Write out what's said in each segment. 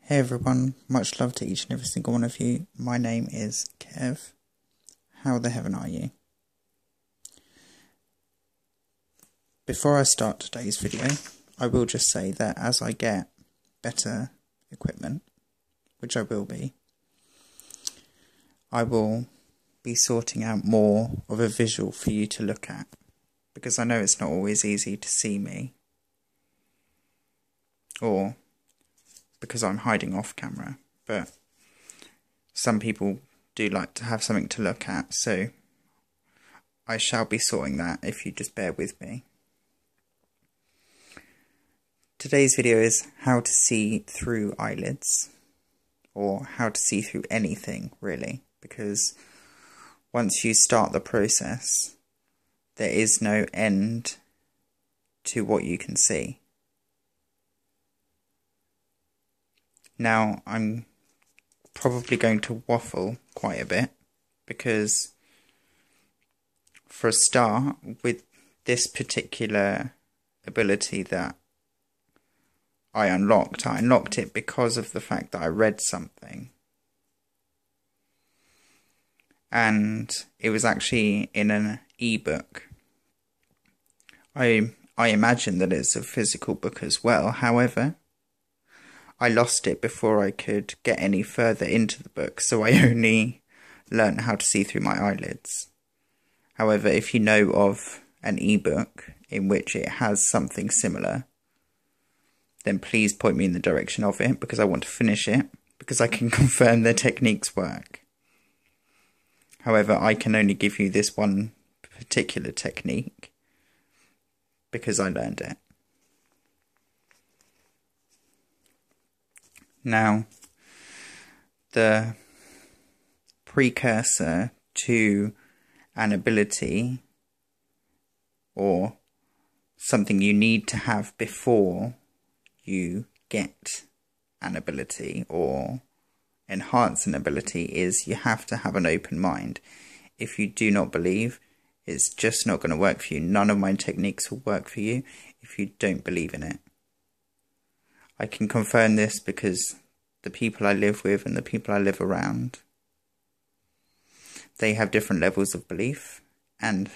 Hey everyone, much love to each and every single one of you. My name is Kev. How the heaven are you? Before I start today's video, I will just say that as I get better equipment, which I will be sorting out more of a visual for you to look at, because I know it's not always easy to see me, or because I'm hiding off camera, but some people do like to have something to look at, so I shall be sorting that if you just bear with me. Today's video is how to see through eyelids, or how to see through anything really, because once you start the process, there is no end to what you can see. Now, I'm probably going to waffle quite a bit, because for a start, with this particular ability that I unlocked it because of the fact that I read something. And it was actually in an ebook. I imagine that it's a physical book as well. However, I lost it before I could get any further into the book, so I only learnt how to see through my eyelids. However, if you know of an ebook in which it has something similar, then please point me in the direction of it, because I want to finish it, because I can confirm the techniques work. However, I can only give you this one particular technique because I learned it. Now, the precursor to an ability, or something you need to have before you get an ability or enhance an ability, is you have to have an open mind. If you do not believe, it's just not going to work for you. None of my techniques will work for you if you don't believe in it. I can confirm this because the people I live with and the people I live around, they have different levels of belief, and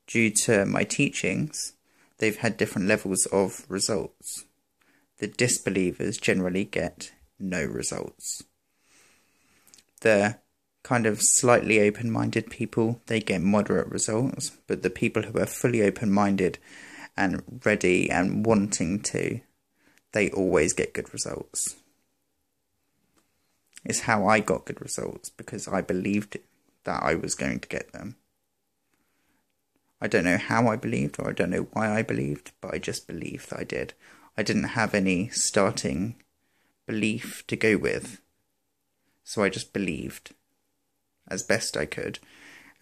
due to my teachings, they've had different levels of results. The disbelievers generally get no results. The kind of slightly open-minded people, they get moderate results, but the people who are fully open-minded and ready and wanting to, they always get good results. It's how I got good results, because I believed that I was going to get them. I don't know how I believed, or I don't know why I believed, but I just believed that I did. I didn't have any starting belief to go with, so I just believed as best I could,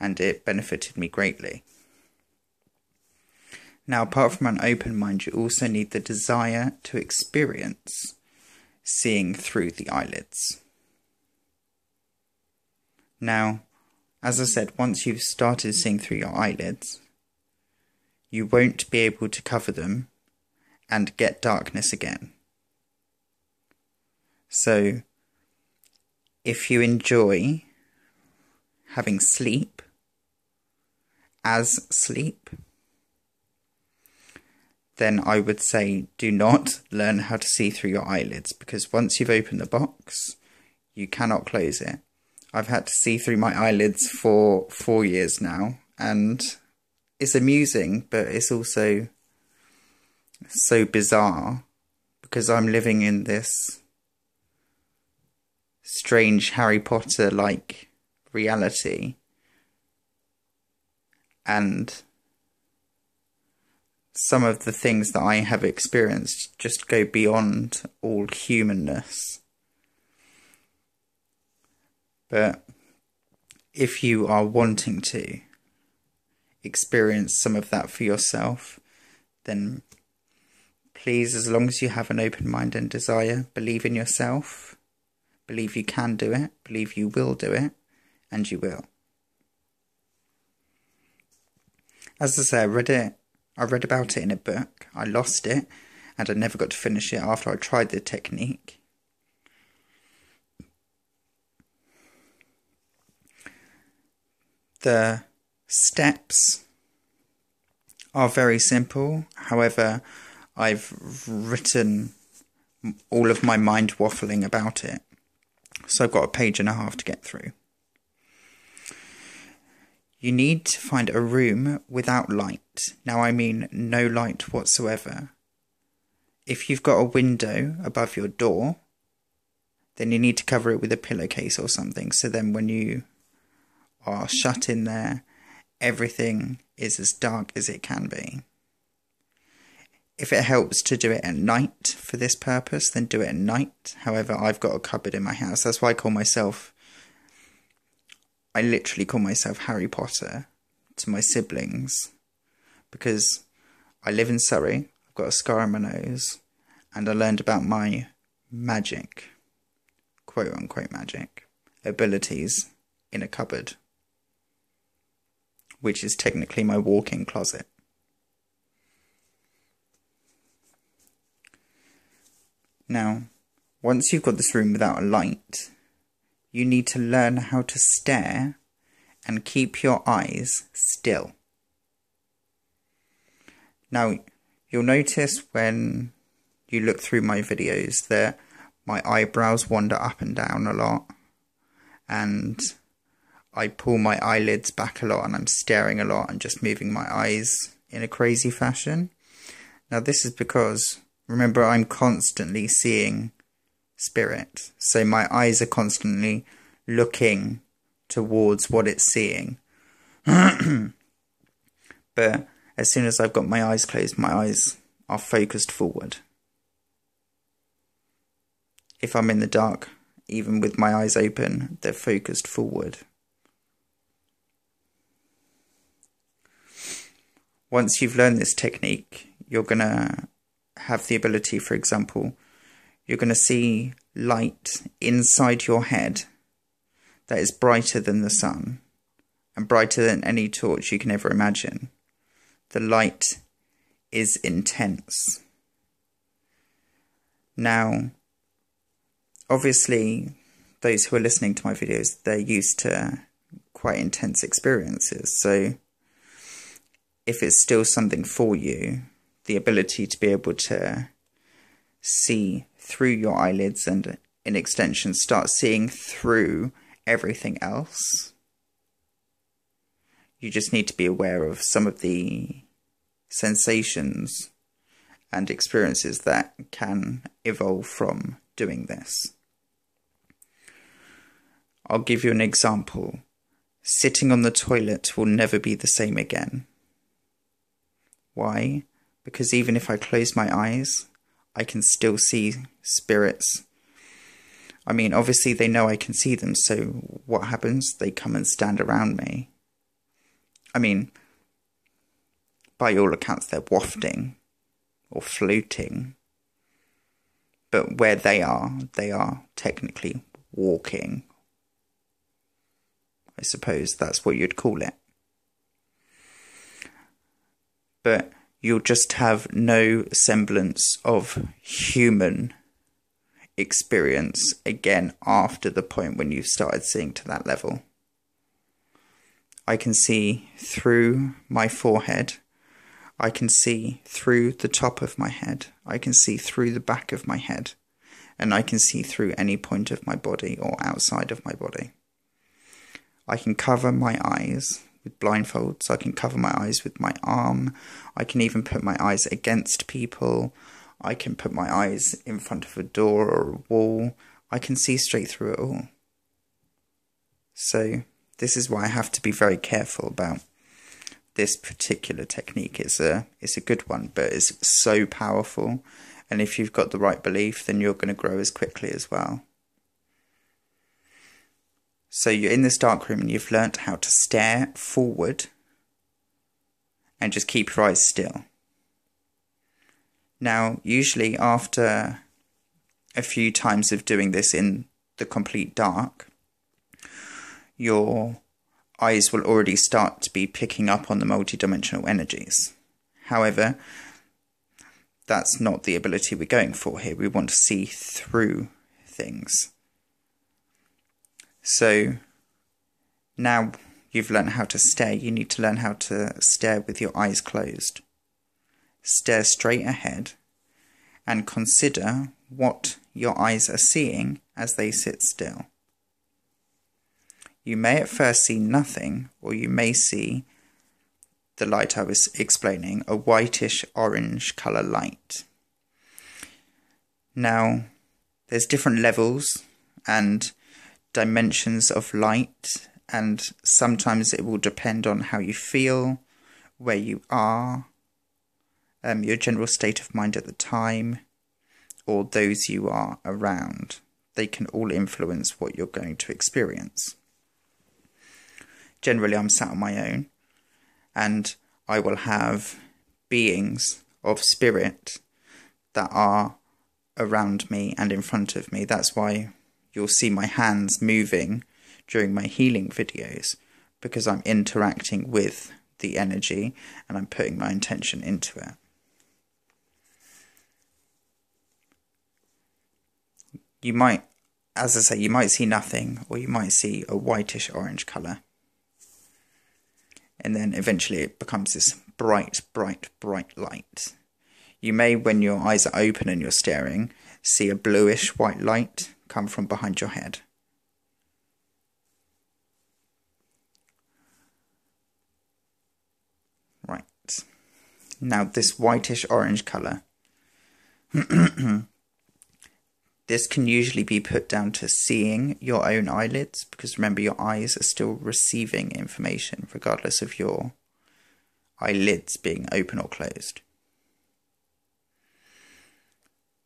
and it benefited me greatly. Now, apart from an open mind, you also need the desire to experience seeing through the eyelids. Now, as I said, once you've started seeing through your eyelids, you won't be able to cover them and get darkness again. So, if you enjoy having sleep as sleep, then I would say do not learn how to see through your eyelids, because once you've opened the box, you cannot close it. I've had to see through my eyelids for 4 years now, and it's amusing, but it's also so bizarre, because I'm living in this strange Harry Potter-like reality, and some of the things that I have experienced just go beyond all humanness. But if you are wanting to experience some of that for yourself, then please, as long as you have an open mind and desire, believe in yourself, believe you can do it, believe you will do it, and you will. As I say, I read about it in a book, I lost it, and I never got to finish it after I tried the technique. The steps are very simple. However, I've written all of my mind waffling about it. So I've got a page and a half to get through. You need to find a room without light. Now I mean no light whatsoever. If you've got a window above your door, then you need to cover it with a pillowcase or something. So then when you are shut in there, everything is as dark as it can be. If it helps to do it at night for this purpose, then do it at night. However, I've got a cupboard in my house. That's why I literally call myself Harry Potter to my siblings. Because I live in Surrey, I've got a scar on my nose, and I learned about my magic, quote unquote magic, abilities in a cupboard, which is technically my walk-in closet. Now, once you've got this room without a light, you need to learn how to stare and keep your eyes still. Now, you'll notice when you look through my videos that my eyebrows wander up and down a lot, and I pull my eyelids back a lot, and I'm staring a lot and just moving my eyes in a crazy fashion. Now, this is because, remember, I'm constantly seeing spirit, so my eyes are constantly looking towards what it's seeing. But as soon as I've got my eyes closed, my eyes are focused forward. If I'm in the dark, even with my eyes open, they're focused forward. Once you've learned this technique, you're going to have the ability, for example, you're going to see light inside your head that is brighter than the sun and brighter than any torch you can ever imagine. The light is intense. Now, obviously, those who are listening to my videos, they're used to quite intense experiences. So if it's still something for you, the ability to be able to see through your eyelids and in extension start seeing through everything else, you just need to be aware of some of the sensations and experiences that can evolve from doing this. I'll give you an example. Sitting on the toilet will never be the same again. Why? Because even if I close my eyes, I can still see spirits. I mean, obviously they know I can see them, so what happens? They come and stand around me. I mean, by all accounts, they're wafting or floating. But where they are technically walking. I suppose that's what you'd call it. But you'll just have no semblance of human experience again after the point when you've started seeing to that level. I can see through my forehead. I can see through the top of my head. I can see through the back of my head. And I can see through any point of my body or outside of my body. I can cover my eyes with blindfolds. I can cover my eyes with my arm. I can even put my eyes against people. I can put my eyes in front of a door or a wall. I can see straight through it all. So this is why I have to be very careful about this particular technique. It's a good one, but it's so powerful. And if you've got the right belief, then you're going to grow as quickly as well. So you're in this dark room and you've learnt how to stare forward and just keep your eyes still. Now, usually after a few times of doing this in the complete dark, your eyes will already start to be picking up on the multidimensional energies. However, that's not the ability we're going for here. We want to see through things. So now You've learned how to stare. You need to learn how to stare with your eyes closed. Stare straight ahead and consider what your eyes are seeing as they sit still. You may at first see nothing, or you may see the light I was explaining, a whitish orange colour light. Now, there's different levels and dimensions of light, and sometimes it will depend on how you feel, where you are, your general state of mind at the time, or those you are around. They can all influence what you're going to experience. Generally, I'm sat on my own, and I will have beings of spirit that are around me and in front of me. That's why you'll see my hands moving during my healing videos, because I'm interacting with the energy and I'm putting my intention into it. You might, as I say, you might see nothing, or you might see a whitish orange colour. And then eventually it becomes this bright, bright, bright light. You may, when your eyes are open and you're staring, see a bluish white light come from behind your head. Right. Now this whitish orange colour, this can usually be put down to seeing your own eyelids, because remember, your eyes are still receiving information regardless of your eyelids being open or closed.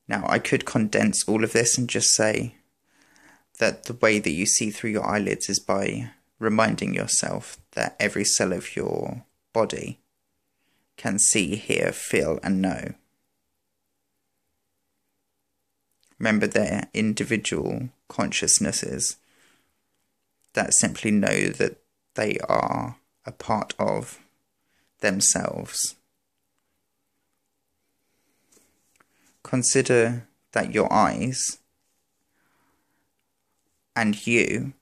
Now, I could condense all of this and just say that the way that you see through your eyelids is by reminding yourself that every cell of your body can see, hear, feel, and know. Remember, they're individual consciousnesses that simply know that they are a part of themselves. Consider that your eyes and you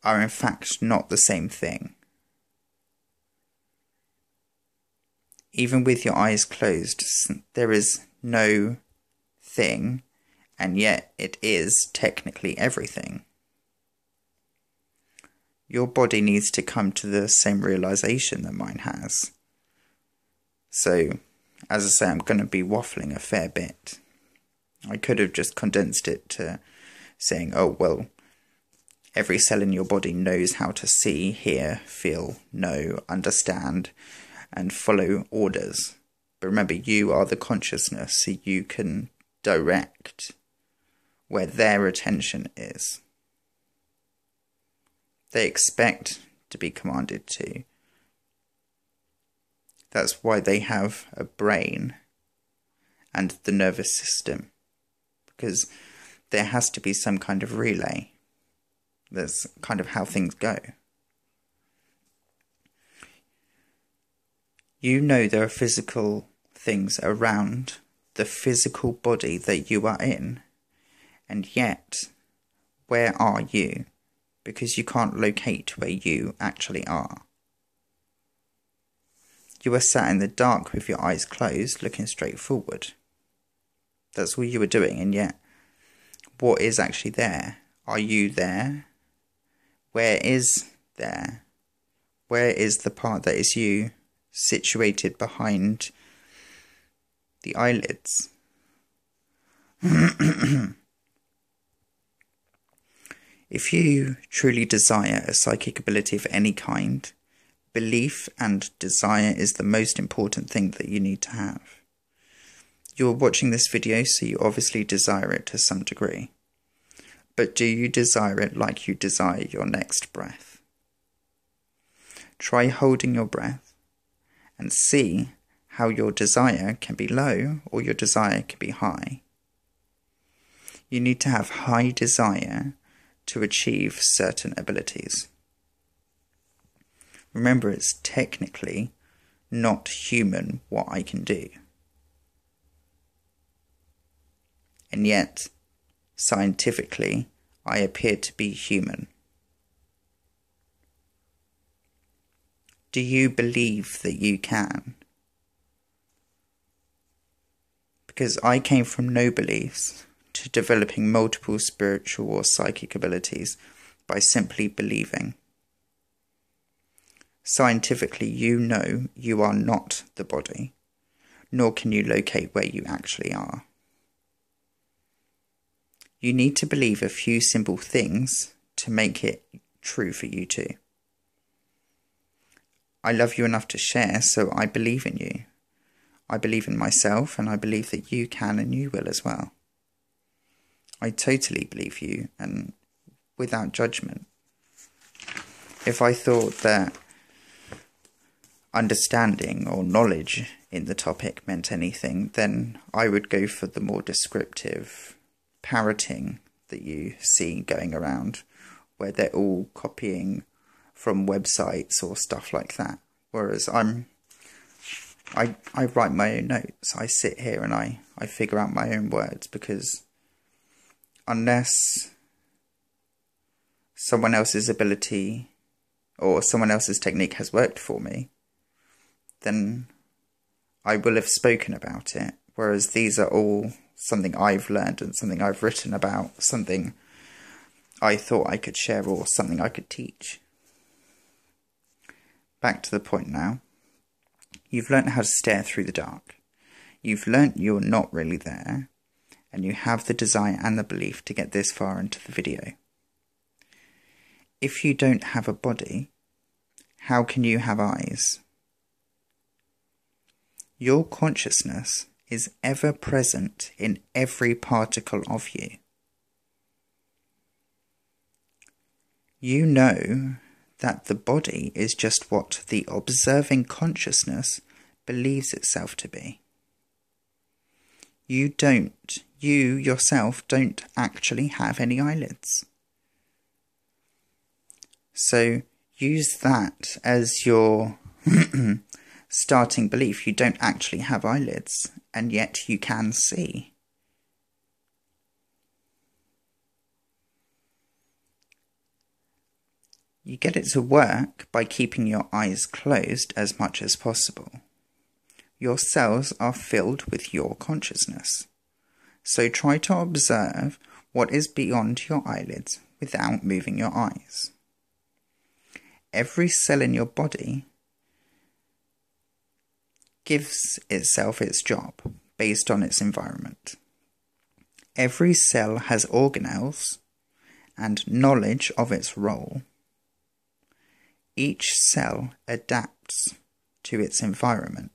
are in fact not the same thing. Even with your eyes closed, there is no thing, and yet it is technically everything. Your body needs to come to the same realization that mine has. So, as I say, I'm going to be waffling a fair bit. I could have just condensed it to saying, oh, well, every cell in your body knows how to see, hear, feel, know, understand, and follow orders. But remember, you are the consciousness, so you can direct where their attention is. They expect to be commanded to. That's why they have a brain and the nervous system, because there has to be some kind of relay. That's kind of how things go. You know there are physical things around the physical body that you are in, and yet, where are you? Because you can't locate where you actually are. You were sat in the dark with your eyes closed, looking straight forward. That's all you were doing, and yet, what is actually there? Are you there? Where is there? Where is the part that is you, situated behind the eyelids? If you truly desire a psychic ability of any kind, belief and desire is the most important thing that you need to have. You're watching this video, so you obviously desire it to some degree. But do you desire it like you desire your next breath? Try holding your breath and see how your desire can be low or your desire can be high. You need to have high desire to achieve certain abilities. Remember, it's technically not human what I can do. And yet, scientifically, I appear to be human. Do you believe that you can? Because I came from no beliefs to developing multiple spiritual or psychic abilities by simply believing. Scientifically, you know you are not the body, nor can you locate where you actually are. You need to believe a few simple things to make it true for you too. I love you enough to share, so I believe in you. I believe in myself, and I believe that you can and you will as well. I totally believe you, and without judgment. If I thought that understanding or knowledge in the topic meant anything, then I would go for the more descriptive parroting that you see going around, where they're all copying from websites or stuff like that. Whereas I write my own notes. I sit here and I figure out my own words, because unless someone else's ability or someone else's technique has worked for me, then I will have spoken about it. Whereas these are all something I've learned and something I've written about, something I thought I could share or something I could teach. Back to the point now. You've learnt how to stare through the dark. You've learnt you're not really there, and you have the desire and the belief to get this far into the video. If you don't have a body, how can you have eyes? Your consciousness is ever present in every particle of you. You know that the body is just what the observing consciousness believes itself to be. You yourself don't actually have any eyelids. So use that as your starting belief. You don't actually have eyelids, and yet you can see. You get it to work by keeping your eyes closed as much as possible. Your cells are filled with your consciousness. So try to observe what is beyond your eyelids without moving your eyes. Every cell in your body gives itself its job based on its environment. Every cell has organelles and knowledge of its role. Each cell adapts to its environment.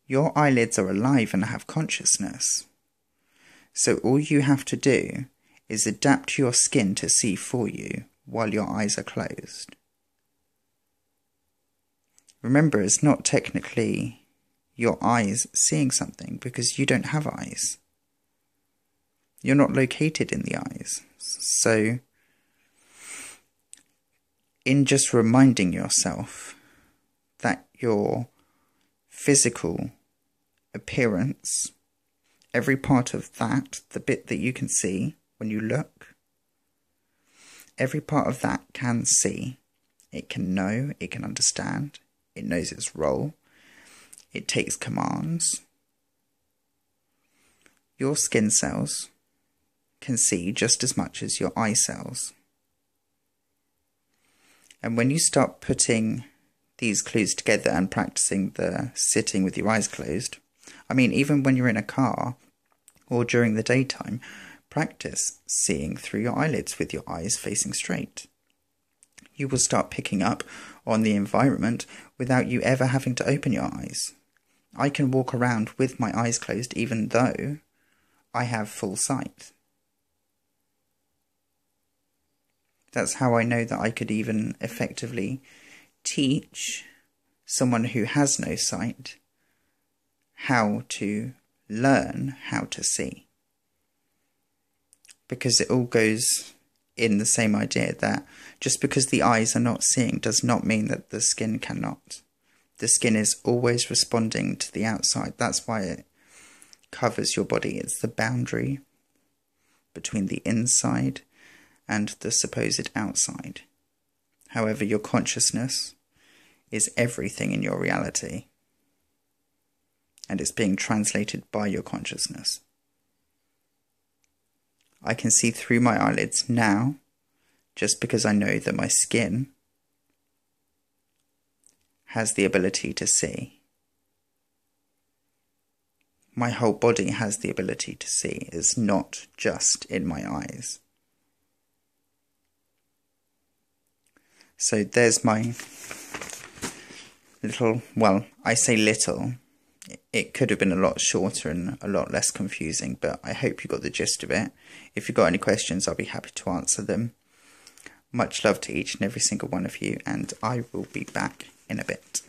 Your eyelids are alive and have consciousness. So all you have to do is adapt your skin to see for you while your eyes are closed. Remember, it's not technically your eyes seeing something, because you don't have eyes. You're not located in the eyes. So, in just reminding yourself that your physical appearance, every part of that, the bit that you can see when you look, every part of that can see. It can know, it can understand, it knows its role, it takes commands. Your skin cells can see just as much as your eye cells. And when you start putting these clues together and practicing the sitting with your eyes closed, I mean, even when you're in a car or during the daytime, practice seeing through your eyelids with your eyes facing straight. You will start picking up on the environment without you ever having to open your eyes. I can walk around with my eyes closed even though I have full sight. That's how I know that I could even effectively teach someone who has no sight how to learn how to see. Because it all goes in the same idea that just because the eyes are not seeing does not mean that the skin cannot. The skin is always responding to the outside. That's why it covers your body. It's the boundary between the inside and the supposed outside. However, your consciousness is everything in your reality, and it's being translated by your consciousness. I can see through my eyelids now just because I know that my skin has the ability to see. My whole body has the ability to see. It's not just in my eyes. So there's my little, well, I say little. It could have been a lot shorter and a lot less confusing, but I hope you got the gist of it. If you've got any questions, I'll be happy to answer them. Much love to each and every single one of you, and I will be back in a bit.